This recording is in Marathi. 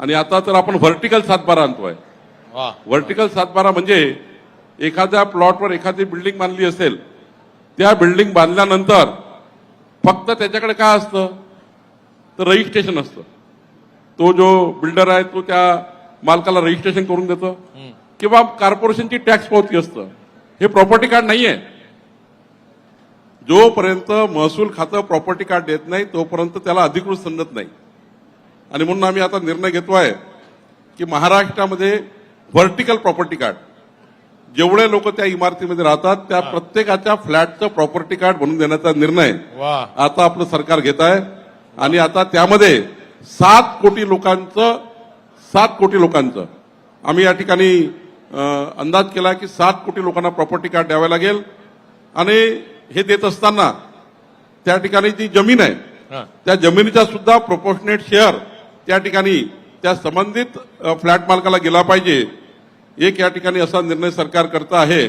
आणि आता तर आपण व्हर्टिकल सातबारा आणतोय. वा. व्हर्टिकल सातबारा म्हणजे एखाद्या प्लॉटवर एखादी बिल्डिंग बांधली असेल, त्या बिल्डिंग बांधल्यानंतर फक्त त्याच्याकडे काय असतं तर रजिस्ट्रेशन असतं. तो जो बिल्डर आहे तो त्या मालकाला रजिस्ट्रेशन करून देतो किंवा कॉर्पोरेशनची टॅक्स पावती असतं. हे प्रॉपर्टी कार्ड नाहीये. जोपर्यंत महसूल खातं प्रॉपर्टी कार्ड देत नाही तोपर्यंत त्याला अधिकृत समजत नाही. आणि म्हणून आम्ही आता निर्णय घेतोय की महाराष्ट्रामध्ये व्हर्टिकल प्रॉपर्टी कार्ड, जेवढे लोक त्या इमारतीमध्ये राहतात त्या प्रत्येकाच्या फ्लॅटचं प्रॉपर्टी कार्ड बनवून देण्याचा निर्णय वा. आता आपलं सरकार घेत आहे. आणि आता त्यामध्ये 7 कोटी लोकांचं आम्ही या ठिकाणी अंदाज केला की 7 कोटी लोकांना प्रॉपर्टी कार्ड द्यावे लागेल. आणि हे देत असताना त्या ठिकाणी जी जमीन आहे त्या जमिनीचा सुद्धा प्रोपोर्शनेट शेअर त्या ठिकाणी त्या संबंधित फ्लॅट मालकाला गेला पाहिजे. एक या ठिकाणी असा निर्णय सरकार करत आहे.